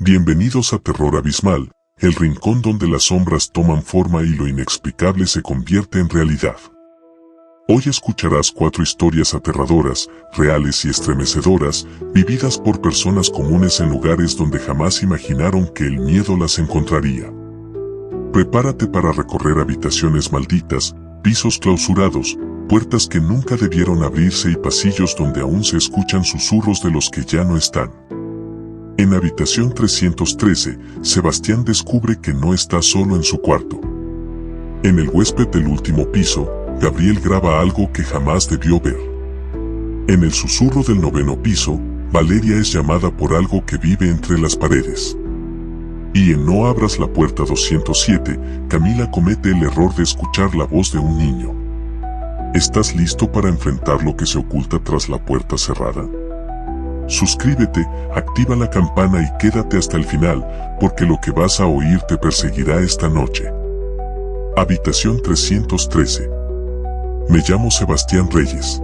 Bienvenidos a Terror Abismal, el rincón donde las sombras toman forma y lo inexplicable se convierte en realidad. Hoy escucharás 4 historias aterradoras, reales y estremecedoras, vividas por personas comunes en lugares donde jamás imaginaron que el miedo las encontraría. Prepárate para recorrer habitaciones malditas, pisos clausurados, puertas que nunca debieron abrirse y pasillos donde aún se escuchan susurros de los que ya no están. En habitación 313, Sebastián descubre que no está solo en su cuarto. En el huésped del último piso, Gabriel graba algo que jamás debió ver. En el susurro del 9º piso, Valeria es llamada por algo que vive entre las paredes. Y en No abras la puerta 207, Camila comete el error de escuchar la voz de un niño. ¿Estás listo para enfrentar lo que se oculta tras la puerta cerrada? Suscríbete, activa la campana y quédate hasta el final, porque lo que vas a oír te perseguirá esta noche. Habitación 313. Me llamo Sebastián Reyes.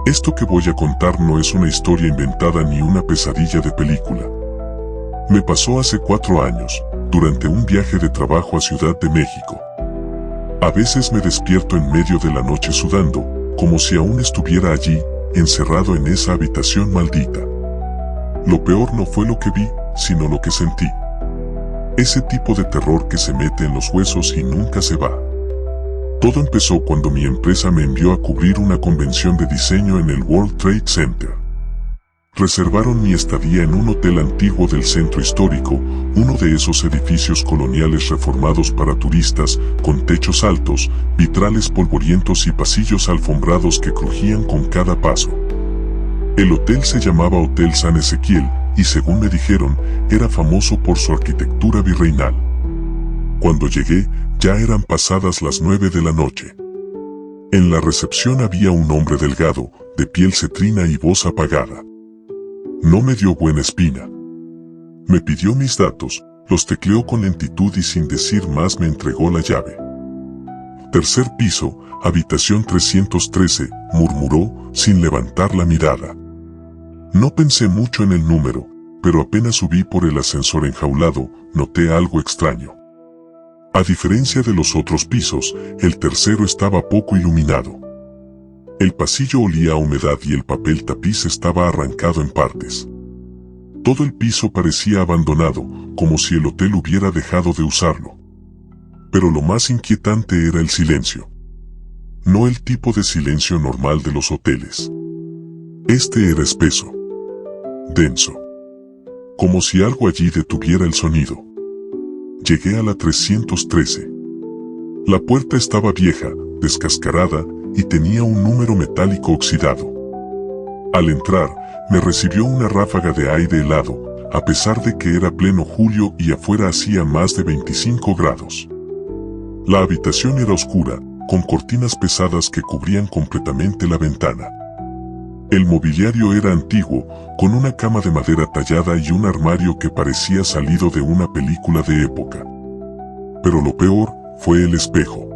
Esto que voy a contar no es una historia inventada ni una pesadilla de película. Me pasó hace 4 años, durante un viaje de trabajo a Ciudad de México. A veces me despierto en medio de la noche sudando, como si aún estuviera allí, encerrado en esa habitación maldita. Lo peor no fue lo que vi, sino lo que sentí. Ese tipo de terror que se mete en los huesos y nunca se va. Todo empezó cuando mi empresa me envió a cubrir una convención de diseño en el World Trade Center. Reservaron mi estadía en un hotel antiguo del centro histórico, uno de esos edificios coloniales reformados para turistas, con techos altos, vitrales polvorientos y pasillos alfombrados que crujían con cada paso. El hotel se llamaba Hotel San Ezequiel, y según me dijeron, era famoso por su arquitectura virreinal. Cuando llegué, ya eran pasadas las 9 de la noche. En la recepción había un hombre delgado, de piel cetrina y voz apagada. No me dio buena espina. Me pidió mis datos, los tecleó con lentitud y sin decir más me entregó la llave. Tercer piso, habitación 313, murmuró, sin levantar la mirada. No pensé mucho en el número, pero apenas subí por el ascensor enjaulado, noté algo extraño. A diferencia de los otros pisos, el tercero estaba poco iluminado. El pasillo olía a humedad y el papel tapiz estaba arrancado en partes. Todo el piso parecía abandonado, como si el hotel hubiera dejado de usarlo. Pero lo más inquietante era el silencio. No el tipo de silencio normal de los hoteles. Este era espeso, denso, como si algo allí detuviera el sonido. Llegué a la 313. La puerta estaba vieja, descascarada, y tenía un número metálico oxidado. Al entrar, me recibió una ráfaga de aire helado, a pesar de que era pleno julio y afuera hacía más de 25 grados. La habitación era oscura, con cortinas pesadas que cubrían completamente la ventana. El mobiliario era antiguo, con una cama de madera tallada y un armario que parecía salido de una película de época. Pero lo peor fue el espejo.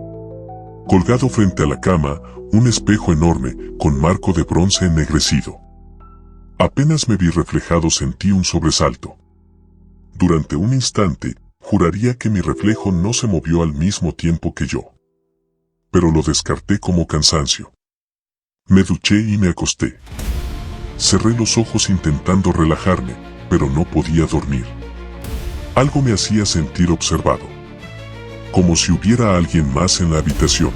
Colgado frente a la cama, un espejo enorme, con marco de bronce ennegrecido. Apenas me vi reflejado sentí un sobresalto. Durante un instante, juraría que mi reflejo no se movió al mismo tiempo que yo. Pero lo descarté como cansancio. Me duché y me acosté. Cerré los ojos intentando relajarme, pero no podía dormir. Algo me hacía sentir observado. Como si hubiera alguien más en la habitación.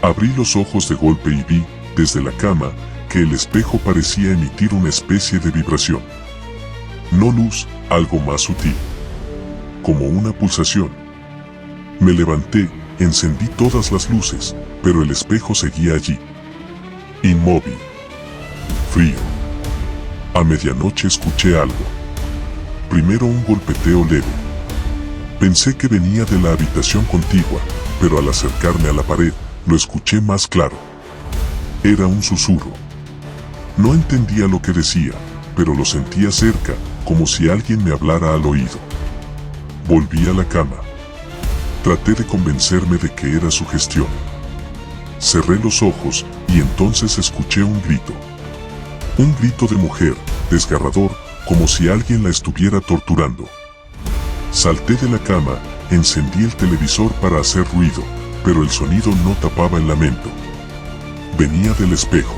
Abrí los ojos de golpe y vi, desde la cama, que el espejo parecía emitir una especie de vibración. No luz, algo más sutil. Como una pulsación. Me levanté, encendí todas las luces, pero el espejo seguía allí. Inmóvil. Frío. A medianoche escuché algo. Primero un golpeteo leve. Pensé que venía de la habitación contigua, pero al acercarme a la pared, lo escuché más claro. Era un susurro. No entendía lo que decía, pero lo sentía cerca, como si alguien me hablara al oído. Volví a la cama. Traté de convencerme de que era sugestión. Cerré los ojos y entonces escuché un grito. Un grito de mujer, desgarrador, como si alguien la estuviera torturando. Salté de la cama, encendí el televisor para hacer ruido, pero el sonido no tapaba el lamento. Venía del espejo.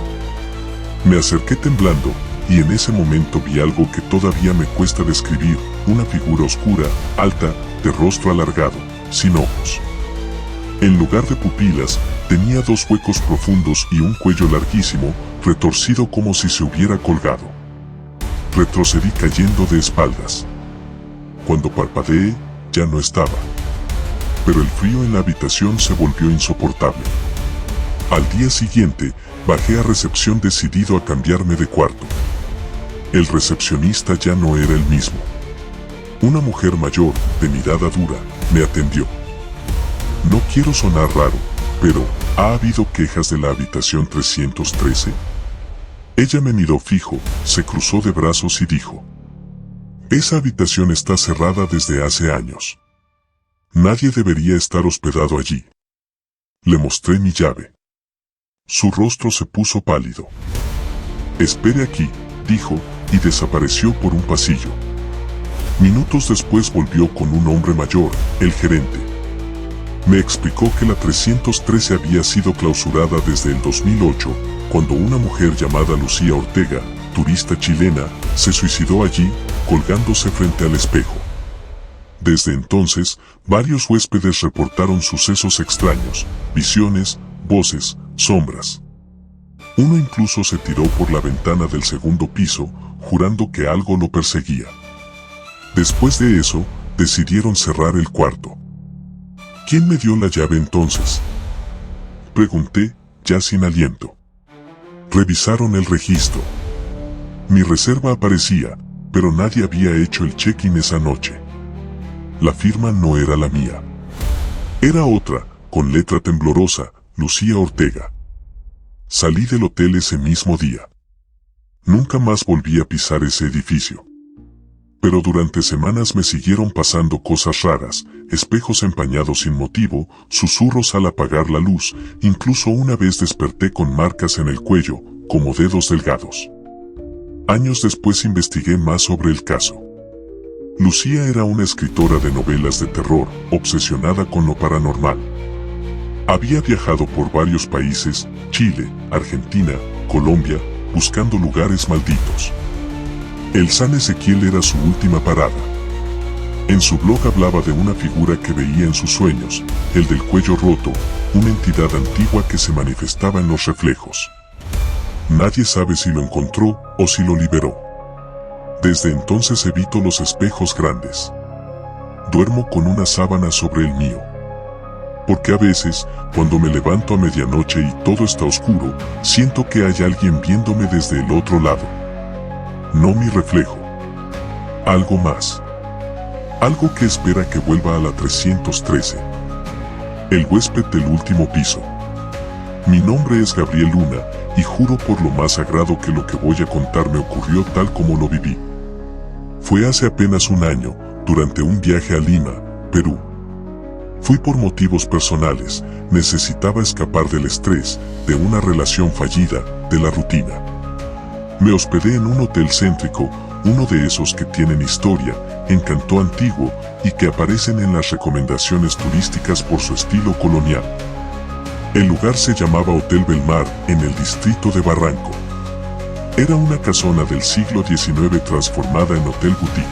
Me acerqué temblando, y en ese momento vi algo que todavía me cuesta describir, una figura oscura, alta, de rostro alargado, sin ojos. En lugar de pupilas, tenía dos huecos profundos y un cuello larguísimo, retorcido como si se hubiera colgado. Retrocedí cayendo de espaldas. Cuando parpadeé, ya no estaba. Pero el frío en la habitación se volvió insoportable. Al día siguiente, bajé a recepción decidido a cambiarme de cuarto. El recepcionista ya no era el mismo. Una mujer mayor, de mirada dura, me atendió. No quiero sonar raro, pero ¿ha habido quejas de la habitación 313? Ella me miró fijo, se cruzó de brazos y dijo: esa habitación está cerrada desde hace años. Nadie debería estar hospedado allí. Le mostré mi llave. Su rostro se puso pálido. Espere aquí, dijo, y desapareció por un pasillo. Minutos después volvió con un hombre mayor, el gerente. Me explicó que la 313 había sido clausurada desde el 2008, cuando una mujer llamada Lucía Ortega, turista chilena, se suicidó allí, colgándose frente al espejo. Desde entonces, varios huéspedes reportaron sucesos extraños, visiones, voces, sombras. Uno incluso se tiró por la ventana del segundo piso, jurando que algo lo perseguía. Después de eso, decidieron cerrar el cuarto. ¿Quién me dio la llave entonces?, pregunté, ya sin aliento. Revisaron el registro. Mi reserva aparecía, pero nadie había hecho el check-in esa noche. La firma no era la mía. Era otra, con letra temblorosa, Lucía Ortega. Salí del hotel ese mismo día. Nunca más volví a pisar ese edificio. Pero durante semanas me siguieron pasando cosas raras, espejos empañados sin motivo, susurros al apagar la luz, incluso una vez desperté con marcas en el cuello, como dedos delgados. Años después investigué más sobre el caso. Lucía era una escritora de novelas de terror, obsesionada con lo paranormal. Había viajado por varios países, Chile, Argentina, Colombia, buscando lugares malditos. El San Ezequiel era su última parada. En su blog hablaba de una figura que veía en sus sueños, el del cuello roto, una entidad antigua que se manifestaba en los reflejos. Nadie sabe si lo encontró o si lo liberó. Desde entonces evito los espejos grandes. Duermo con una sábana sobre el mío. Porque a veces, cuando me levanto a medianoche y todo está oscuro, siento que hay alguien viéndome desde el otro lado. No mi reflejo. Algo más. Algo que espera que vuelva a la 313. El huésped del último piso. Mi nombre es Gabriel Luna, y juro por lo más sagrado que lo que voy a contar me ocurrió tal como lo viví. Fue hace apenas un año, durante un viaje a Lima, Perú. Fui por motivos personales, necesitaba escapar del estrés, de una relación fallida, de la rutina. Me hospedé en un hotel céntrico, uno de esos que tienen historia, encanto antiguo, y que aparecen en las recomendaciones turísticas por su estilo colonial. El lugar se llamaba Hotel Belmar, en el distrito de Barranco. Era una casona del siglo XIX transformada en hotel boutique.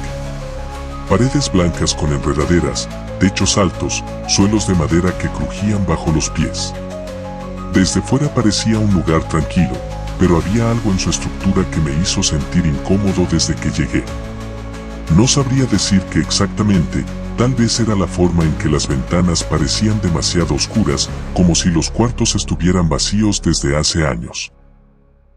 Paredes blancas con enredaderas, techos altos, suelos de madera que crujían bajo los pies. Desde fuera parecía un lugar tranquilo, pero había algo en su estructura que me hizo sentir incómodo desde que llegué. No sabría decir qué exactamente, tal vez era la forma en que las ventanas parecían demasiado oscuras, como si los cuartos estuvieran vacíos desde hace años.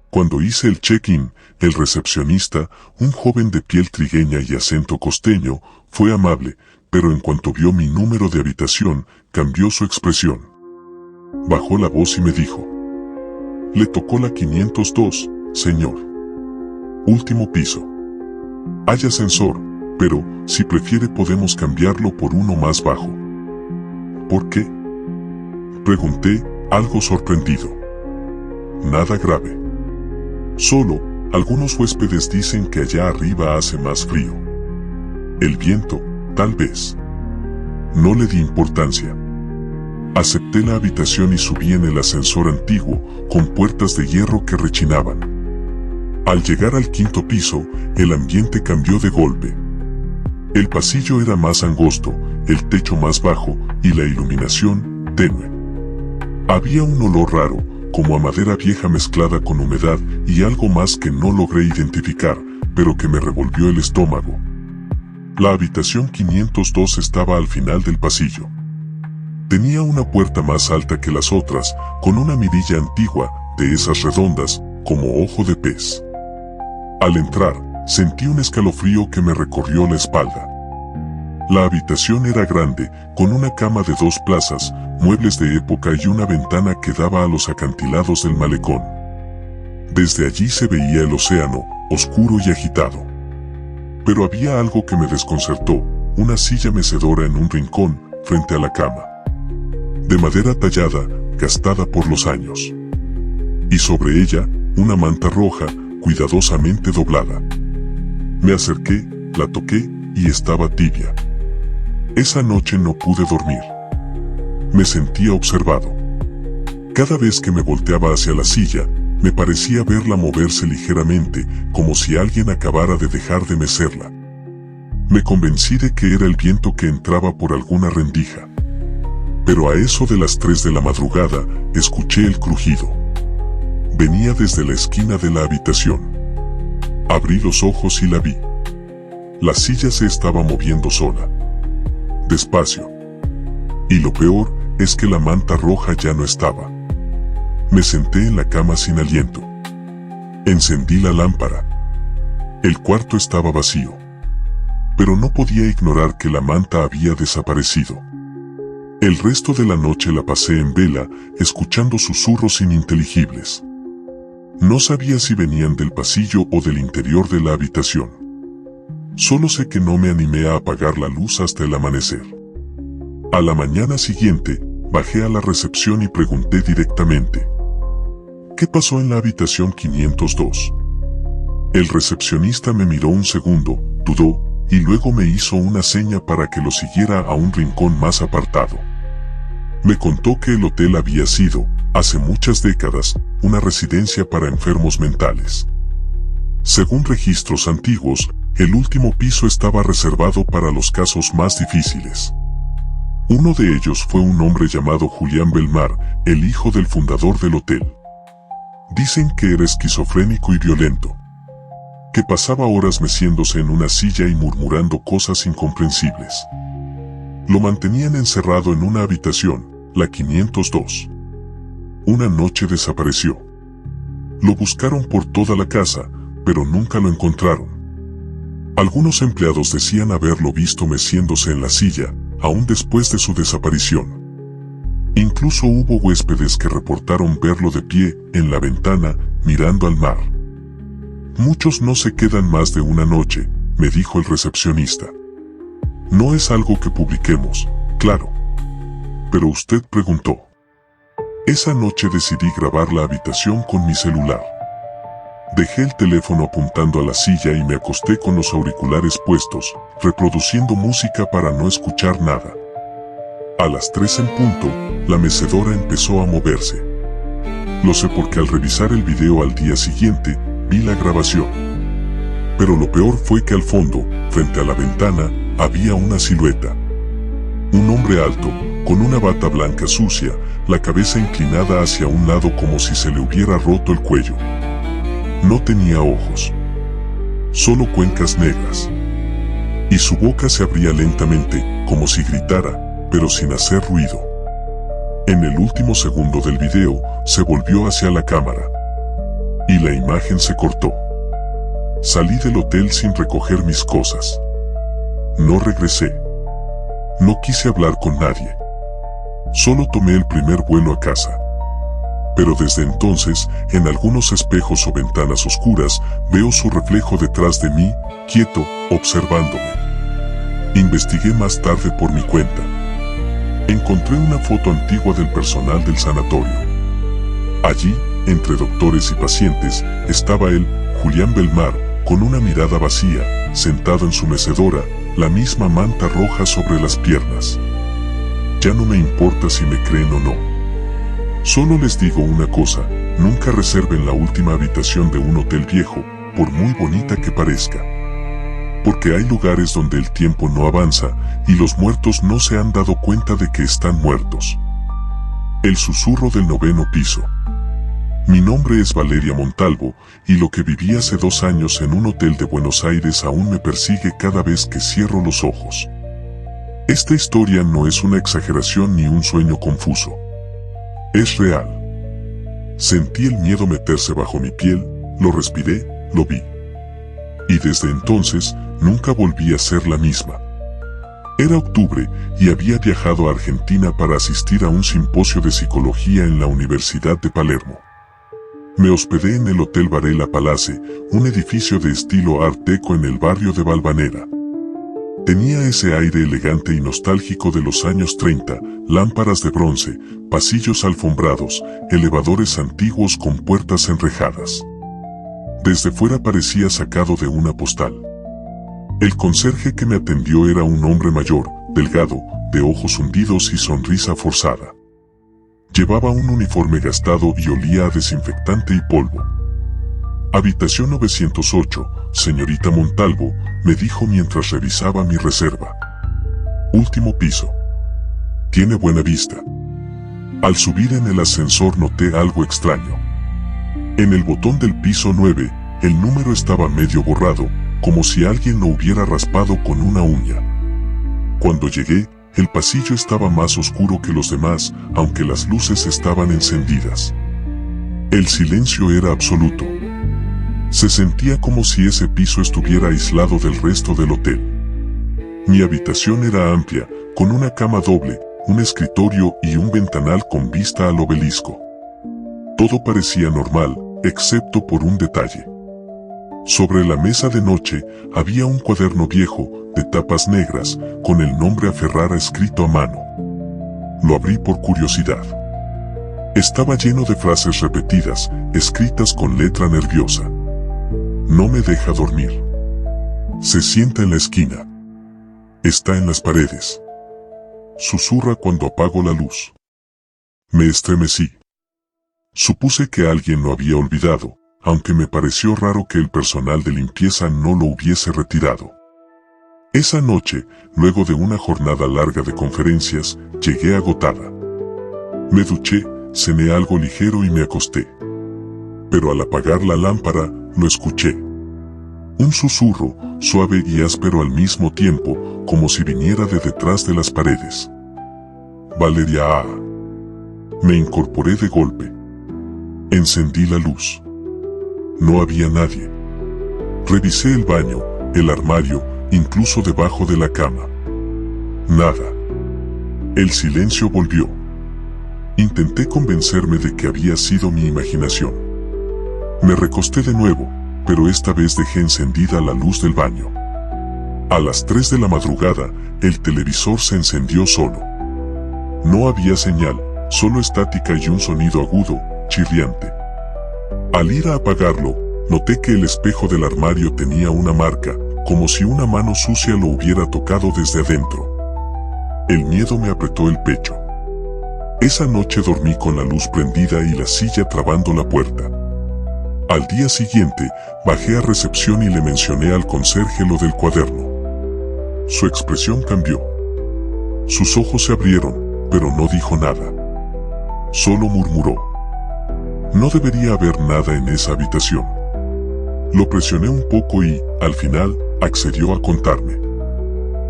Cuando hice el check-in, el recepcionista, un joven de piel trigueña y acento costeño, fue amable, pero en cuanto vio mi número de habitación, cambió su expresión. Bajó la voz y me dijo: le tocó la 502, señor. Último piso. Hay ascensor, pero, si prefiere podemos cambiarlo por uno más bajo. ¿Por qué?, pregunté, algo sorprendido. Nada grave. Solo, Algunos huéspedes dicen que allá arriba hace más frío. El viento, tal vez. No le di importancia. Acepté la habitación y subí en el ascensor antiguo, con puertas de hierro que rechinaban. Al llegar al quinto piso, el ambiente cambió de golpe. El pasillo era más angosto, el techo más bajo y la iluminación tenue. Había un olor raro, como a madera vieja mezclada con humedad y algo más que no logré identificar, pero que me revolvió el estómago. La habitación 502 estaba al final del pasillo. Tenía una puerta más alta que las otras, con una mirilla antigua, de esas redondas, como ojo de pez. Al entrar, sentí un escalofrío que me recorrió la espalda. La habitación era grande, con una cama de 2 plazas, muebles de época y una ventana que daba a los acantilados del malecón. Desde allí se veía el océano, oscuro y agitado. Pero había algo que me desconcertó, una silla mecedora en un rincón, frente a la cama. De madera tallada, gastada por los años. Y sobre ella, una manta roja, cuidadosamente doblada. Me acerqué, la toqué, y estaba tibia. Esa noche no pude dormir. Me sentía observado. Cada vez que me volteaba hacia la silla, me parecía verla moverse ligeramente, como si alguien acabara de dejar de mecerla. Me convencí de que era el viento que entraba por alguna rendija. Pero a eso de las 3 de la madrugada, escuché el crujido. Venía desde la esquina de la habitación. Abrí los ojos y la vi. La silla se estaba moviendo sola. Despacio. Y lo peor es que la manta roja ya no estaba. Me senté en la cama sin aliento. Encendí la lámpara. El cuarto estaba vacío. Pero no podía ignorar que la manta había desaparecido. El resto de la noche la pasé en vela, escuchando susurros ininteligibles. No sabía si venían del pasillo o del interior de la habitación. Solo sé que no me animé a apagar la luz hasta el amanecer. A la mañana siguiente, bajé a la recepción y pregunté directamente: ¿qué pasó en la habitación 502? El recepcionista me miró un segundo, dudó, y luego me hizo una seña para que lo siguiera a un rincón más apartado. Me contó que el hotel había sido, hace muchas décadas, una residencia para enfermos mentales. Según registros antiguos, el último piso estaba reservado para los casos más difíciles. Uno de ellos fue un hombre llamado Julián Belmar, el hijo del fundador del hotel. Dicen que era esquizofrénico y violento, que pasaba horas meciéndose en una silla y murmurando cosas incomprensibles. Lo mantenían encerrado en una habitación, la 502. Una noche desapareció. Lo buscaron por toda la casa, pero nunca lo encontraron. Algunos empleados decían haberlo visto meciéndose en la silla, aún después de su desaparición. Incluso hubo huéspedes que reportaron verlo de pie, en la ventana, mirando al mar. Muchos no se quedan más de una noche, me dijo el recepcionista. No es algo que publiquemos, claro. Pero usted preguntó. Esa noche decidí grabar la habitación con mi celular. Dejé el teléfono apuntando a la silla y me acosté con los auriculares puestos, reproduciendo música para no escuchar nada. A las 3 en punto, la mecedora empezó a moverse. Lo sé porque al revisar el video al día siguiente, vi la grabación. Pero lo peor fue que al fondo, frente a la ventana, había una silueta. Un hombre alto, con una bata blanca sucia, la cabeza inclinada hacia un lado como si se le hubiera roto el cuello. No tenía ojos, solo cuencas negras. Y su boca se abría lentamente, como si gritara, pero sin hacer ruido. En el último segundo del video, se volvió hacia la cámara. Y la imagen se cortó. Salí del hotel sin recoger mis cosas. No regresé. No quise hablar con nadie. Solo tomé el primer vuelo a casa. Pero desde entonces, en algunos espejos o ventanas oscuras, veo su reflejo detrás de mí, quieto, observándome. Investigué más tarde por mi cuenta. Encontré una foto antigua del personal del sanatorio. Allí, entre doctores y pacientes, estaba él, Julián Belmar, con una mirada vacía, sentado en su mecedora, la misma manta roja sobre las piernas. Ya no me importa si me creen o no. Solo les digo una cosa, nunca reserven la última habitación de un hotel viejo, por muy bonita que parezca. Porque hay lugares donde el tiempo no avanza y los muertos no se han dado cuenta de que están muertos. El susurro del 9º piso. Mi nombre es Valeria Montalvo y lo que viví hace 2 años en un hotel de Buenos Aires aún me persigue cada vez que cierro los ojos. Esta historia no es una exageración ni un sueño confuso. Es real. Sentí el miedo meterse bajo mi piel, lo respiré, lo vi. Y desde entonces, nunca volví a ser la misma. Era octubre y había viajado a Argentina para asistir a un simposio de psicología en la Universidad de Palermo. Me hospedé en el Hotel Varela Palace, un edificio de estilo Art Deco en el barrio de Valvanera. Tenía ese aire elegante y nostálgico de los años 30, lámparas de bronce, pasillos alfombrados, elevadores antiguos con puertas enrejadas. Desde fuera parecía sacado de una postal. El conserje que me atendió era un hombre mayor, delgado, de ojos hundidos y sonrisa forzada. Llevaba un uniforme gastado y olía a desinfectante y polvo. Habitación 908, señorita Montalvo, me dijo mientras revisaba mi reserva. Último piso. Tiene buena vista. Al subir en el ascensor noté algo extraño. En el botón del piso 9, el número estaba medio borrado, como si alguien lo hubiera raspado con una uña. Cuando llegué, el pasillo estaba más oscuro que los demás, aunque las luces estaban encendidas. El silencio era absoluto. Se sentía como si ese piso estuviera aislado del resto del hotel. Mi habitación era amplia, con una cama doble, un escritorio y un ventanal con vista al obelisco. Todo parecía normal, excepto por un detalle. Sobre la mesa de noche había un cuaderno viejo, de tapas negras, con el nombre a Ferrara escrito a mano. Lo abrí por curiosidad. Estaba lleno de frases repetidas, escritas con letra nerviosa. No me deja dormir. Se sienta en la esquina. Está en las paredes. Susurra cuando apago la luz. Me estremecí. Supuse que alguien lo había olvidado, aunque me pareció raro que el personal de limpieza no lo hubiese retirado. Esa noche, luego de una jornada larga de conferencias, llegué agotada. Me duché, cené algo ligero y me acosté. Pero al apagar la lámpara, lo escuché. Un susurro, suave y áspero al mismo tiempo, como si viniera de detrás de las paredes. Valeria. Me incorporé de golpe. Encendí la luz. No había nadie. Revisé el baño, el armario, incluso debajo de la cama. Nada. El silencio volvió. Intenté convencerme de que había sido mi imaginación. Me recosté de nuevo, pero esta vez dejé encendida la luz del baño. A las 3 de la madrugada, el televisor se encendió solo. No había señal, solo estática y un sonido agudo, chirriante. Al ir a apagarlo, noté que el espejo del armario tenía una marca, como si una mano sucia lo hubiera tocado desde adentro. El miedo me apretó el pecho. Esa noche dormí con la luz prendida y la silla trabando la puerta. Al día siguiente, bajé a recepción y le mencioné al conserje lo del cuaderno. Su expresión cambió. Sus ojos se abrieron, pero no dijo nada. Solo murmuró: no debería haber nada en esa habitación. Lo presioné un poco y, al final, accedió a contarme.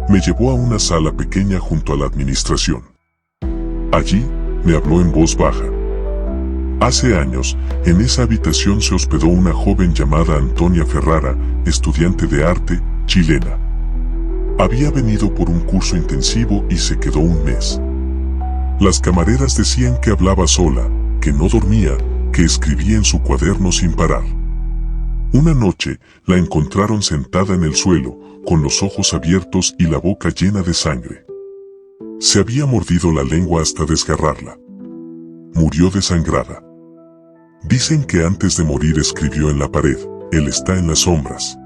Me llevó a una sala pequeña junto a la administración. Allí, me habló en voz baja. Hace años, en esa habitación se hospedó una joven llamada Antonia Ferrara, estudiante de arte, chilena. Había venido por un curso intensivo y se quedó un mes. Las camareras decían que hablaba sola, que no dormía, que escribía en su cuaderno sin parar. Una noche, la encontraron sentada en el suelo, con los ojos abiertos y la boca llena de sangre. Se había mordido la lengua hasta desgarrarla. Murió desangrada. Dicen que antes de morir escribió en la pared: Él está en las sombras.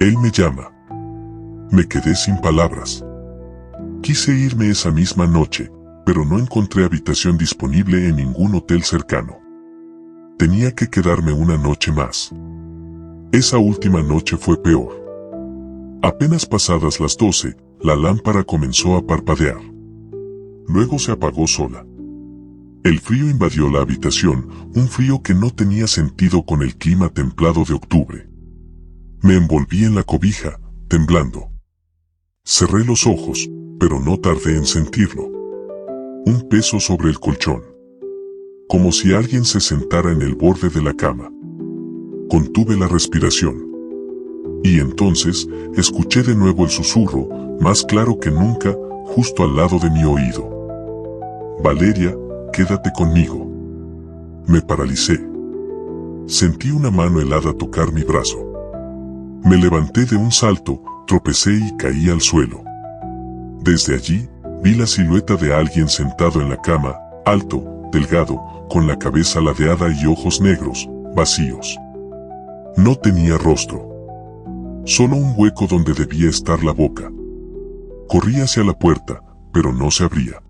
Él me llama. Me quedé sin palabras. Quise irme esa misma noche, pero no encontré habitación disponible en ningún hotel cercano. Tenía que quedarme una noche más. Esa última noche fue peor. Apenas pasadas las 12, la lámpara comenzó a parpadear. Luego se apagó sola. El frío invadió la habitación, un frío que no tenía sentido con el clima templado de octubre. Me envolví en la cobija, temblando. Cerré los ojos, pero no tardé en sentirlo. Un peso sobre el colchón. Como si alguien se sentara en el borde de la cama. Contuve la respiración. Y entonces, escuché de nuevo el susurro, más claro que nunca, justo al lado de mi oído. Valeria, quédate conmigo. Me paralicé. Sentí una mano helada tocar mi brazo. Me levanté de un salto, tropecé y caí al suelo. Desde allí, vi la silueta de alguien sentado en la cama, alto, delgado, con la cabeza ladeada y ojos negros, vacíos. No tenía rostro. Solo un hueco donde debía estar la boca. Corrí hacia la puerta, pero no se abría.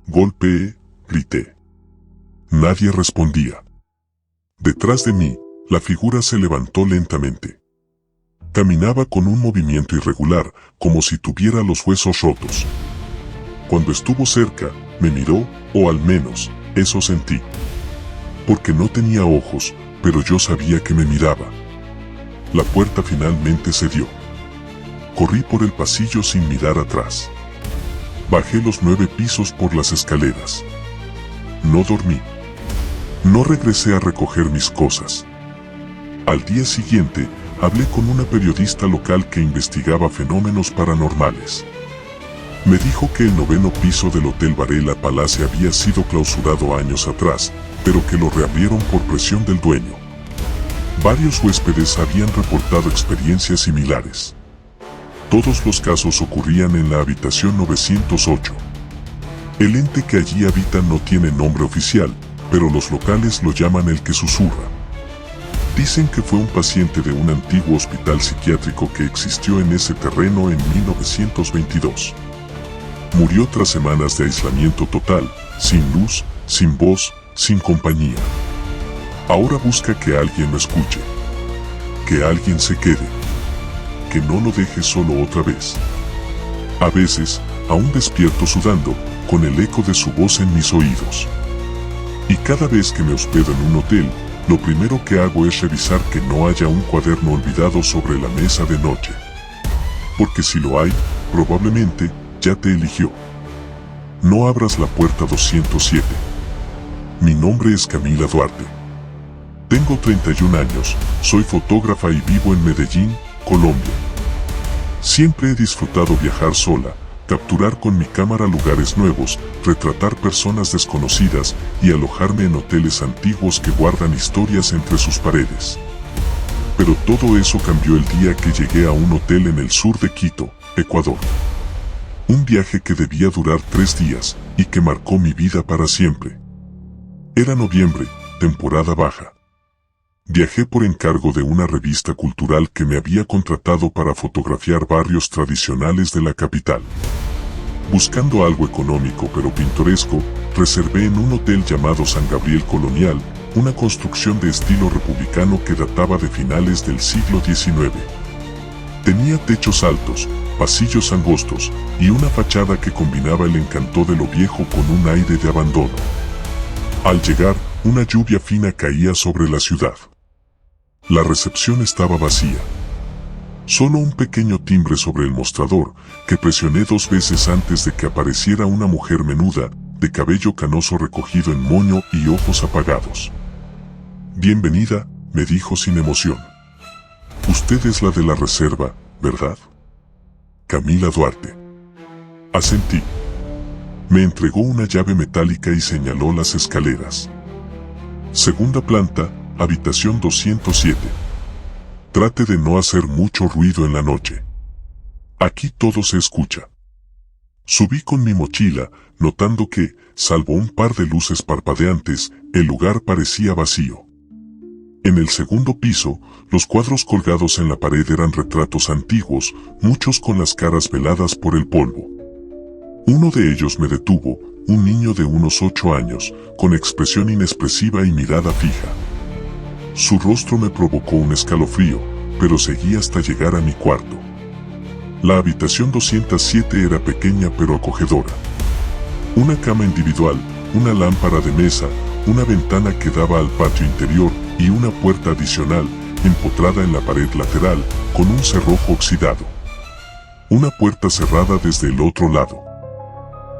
Golpeé, grité. Nadie respondía. Detrás de mí, la figura se levantó lentamente. Caminaba con un movimiento irregular, como si tuviera los huesos rotos. Cuando estuvo cerca, me miró, o al menos, eso sentí. Porque no tenía ojos, pero yo sabía que me miraba. La puerta finalmente cedió. Corrí por el pasillo sin mirar atrás. Bajé los 9 pisos por las escaleras. No dormí. No regresé a recoger mis cosas. Al día siguiente, hablé con una periodista local que investigaba fenómenos paranormales. Me dijo que el 9º piso del Hotel Varela Palace había sido clausurado años atrás, pero que lo reabrieron por presión del dueño. Varios huéspedes habían reportado experiencias similares. Todos los casos ocurrían en la habitación 908. El ente que allí habita no tiene nombre oficial, pero los locales lo llaman el que susurra. Dicen que fue un paciente de un antiguo hospital psiquiátrico que existió en ese terreno en 1922. Murió tras semanas de aislamiento total, sin luz, sin voz, sin compañía. Ahora busca que alguien lo escuche. Que alguien se quede. Que no lo deje solo otra vez. A veces, aún despierto sudando, con el eco de su voz en mis oídos. Y cada vez que me hospedo en un hotel, lo primero que hago es revisar que no haya un cuaderno olvidado sobre la mesa de noche. Porque si lo hay, probablemente, ya te eligió. No abras la puerta 207. Mi nombre es Camila Duarte. Tengo 31 años, soy fotógrafa y vivo en Medellín, Colombia. Siempre he disfrutado viajar sola, capturar con mi cámara lugares nuevos, retratar personas desconocidas y alojarme en hoteles antiguos que guardan historias entre sus paredes. Pero todo eso cambió el día que llegué a un hotel en el sur de Quito, Ecuador. Un viaje que debía durar 3 días y que marcó mi vida para siempre. Era noviembre, temporada baja. Viajé por encargo de una revista cultural que me había contratado para fotografiar barrios tradicionales de la capital. Buscando algo económico pero pintoresco, reservé en un hotel llamado San Gabriel Colonial, una construcción de estilo republicano que databa de finales del siglo XIX. Tenía techos altos, pasillos angostos y una fachada que combinaba el encanto de lo viejo con un aire de abandono. Al llegar, una lluvia fina caía sobre la ciudad. La recepción estaba vacía. Solo un pequeño timbre sobre el mostrador, que presioné 2 veces antes de que apareciera una mujer menuda, de cabello canoso recogido en moño y ojos apagados. Bienvenida, me dijo sin emoción. Usted es la de la reserva, ¿verdad? Camila Duarte. Asentí. Me entregó una llave metálica y señaló las escaleras. Segunda planta, habitación 207. Trate de no hacer mucho ruido en la noche. Aquí todo se escucha. Subí con mi mochila, notando que, salvo un par de luces parpadeantes, el lugar parecía vacío. En el segundo piso, los cuadros colgados en la pared eran retratos antiguos, muchos con las caras veladas por el polvo. Uno de ellos me detuvo, un niño de unos 8 años, con expresión inexpresiva y mirada fija. Su rostro me provocó un escalofrío, pero seguí hasta llegar a mi cuarto. La habitación 207 era pequeña pero acogedora. Una cama individual, una lámpara de mesa, una ventana que daba al patio interior y una puerta adicional, empotrada en la pared lateral, con un cerrojo oxidado. Una puerta cerrada desde el otro lado.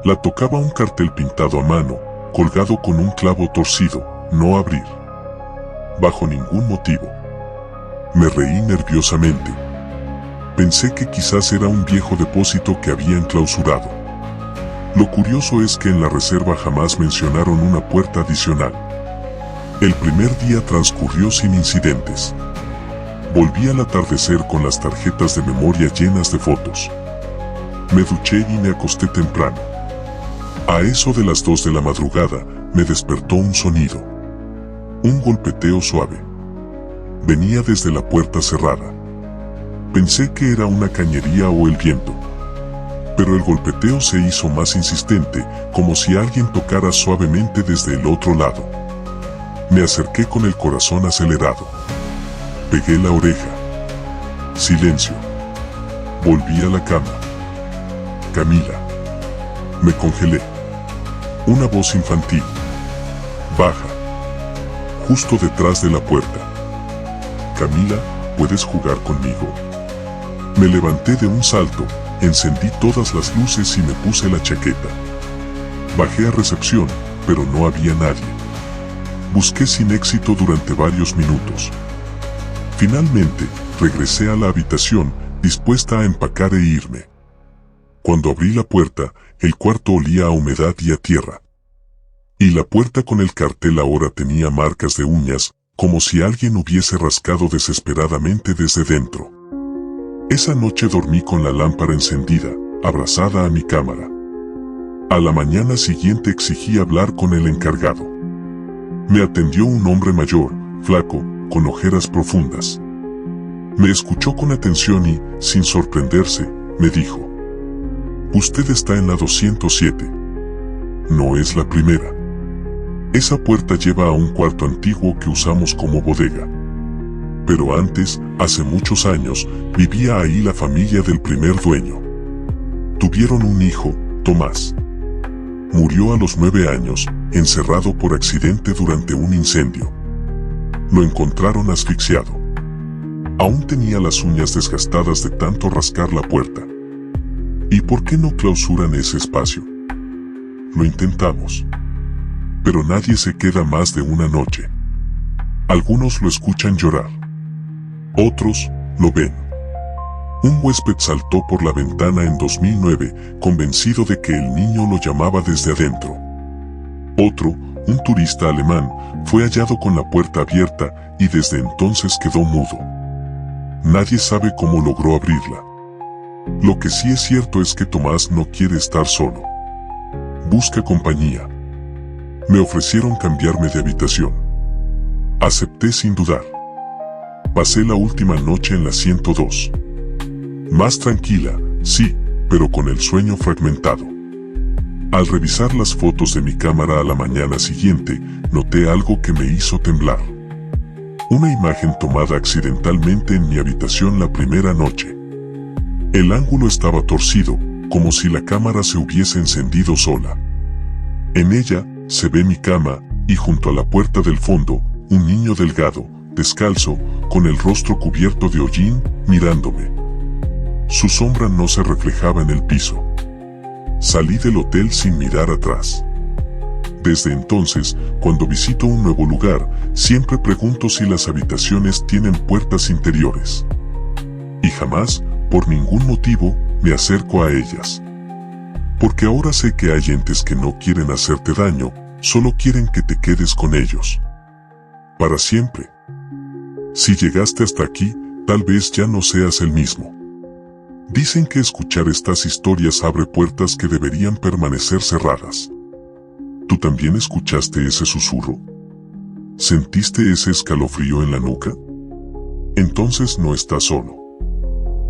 La tocaba un cartel pintado a mano, colgado con un clavo torcido, no abrir. Bajo ningún motivo. Me reí nerviosamente. Pensé que quizás era un viejo depósito que habían clausurado. Lo curioso es que en la reserva jamás mencionaron una puerta adicional. El primer día transcurrió sin incidentes. Volví al atardecer con las tarjetas de memoria llenas de fotos. Me duché y me acosté temprano. A eso de las 2 de la madrugada, me despertó un sonido. Un golpeteo suave. Venía desde la puerta cerrada. Pensé que era una cañería o el viento. Pero el golpeteo se hizo más insistente, como si alguien tocara suavemente desde el otro lado. Me acerqué con el corazón acelerado. Pegué la oreja. Silencio. Volví a la cama. Camila. Me congelé. Una voz infantil. Baja. Justo detrás de la puerta. Camila, ¿puedes jugar conmigo? Me levanté de un salto, encendí todas las luces y me puse la chaqueta. Bajé a recepción, pero no había nadie. Busqué sin éxito durante varios minutos. Finalmente, regresé a la habitación, dispuesta a empacar e irme. Cuando abrí la puerta, el cuarto olía a humedad y a tierra. Y la puerta con el cartel ahora tenía marcas de uñas, como si alguien hubiese rascado desesperadamente desde dentro. Esa noche dormí con la lámpara encendida, abrazada a mi cámara. A la mañana siguiente exigí hablar con el encargado. Me atendió un hombre mayor, flaco, con ojeras profundas. Me escuchó con atención y, sin sorprenderse, me dijo: «Usted está en la 207. No es la primera. Esa puerta lleva a un cuarto antiguo que usamos como bodega. Pero antes, hace muchos años, vivía ahí la familia del primer dueño. Tuvieron un hijo, Tomás. Murió a los 9 años, encerrado por accidente durante un incendio. Lo encontraron asfixiado. Aún tenía las uñas desgastadas de tanto rascar la puerta. ¿Y por qué no clausuran ese espacio? Lo intentamos. Pero nadie se queda más de una noche. Algunos lo escuchan llorar. Otros, lo ven. Un huésped saltó por la ventana en 2009, convencido de que el niño lo llamaba desde adentro. Otro, un turista alemán, fue hallado con la puerta abierta y desde entonces quedó mudo. Nadie sabe cómo logró abrirla. Lo que sí es cierto es que Tomás no quiere estar solo. Busca compañía. Me ofrecieron cambiarme de habitación. Acepté sin dudar. Pasé la última noche en la 102. Más tranquila, sí, pero con el sueño fragmentado. Al revisar las fotos de mi cámara a la mañana siguiente, noté algo que me hizo temblar. Una imagen tomada accidentalmente en mi habitación la primera noche. El ángulo estaba torcido, como si la cámara se hubiese encendido sola. En ella, se ve mi cama, y junto a la puerta del fondo, un niño delgado, descalzo, con el rostro cubierto de hollín, mirándome. Su sombra no se reflejaba en el piso. Salí del hotel sin mirar atrás. Desde entonces, cuando visito un nuevo lugar, siempre pregunto si las habitaciones tienen puertas interiores. Y jamás, por ningún motivo, me acerco a ellas. Porque ahora sé que hay entes que no quieren hacerte daño, solo quieren que te quedes con ellos. Para siempre. Si llegaste hasta aquí, tal vez ya no seas el mismo. Dicen que escuchar estas historias abre puertas que deberían permanecer cerradas. ¿Tú también escuchaste ese susurro? ¿Sentiste ese escalofrío en la nuca? Entonces no estás solo.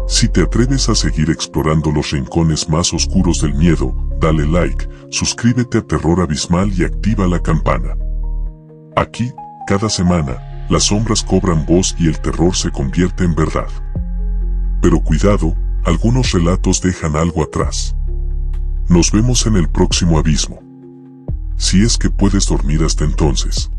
Si te atreves a seguir explorando los rincones más oscuros del miedo, dale like, suscríbete a Terror Abismal y activa la campana. Aquí, cada semana, las sombras cobran voz y el terror se convierte en verdad. Pero cuidado, algunos relatos dejan algo atrás. Nos vemos en el próximo abismo. Si es que puedes dormir hasta entonces.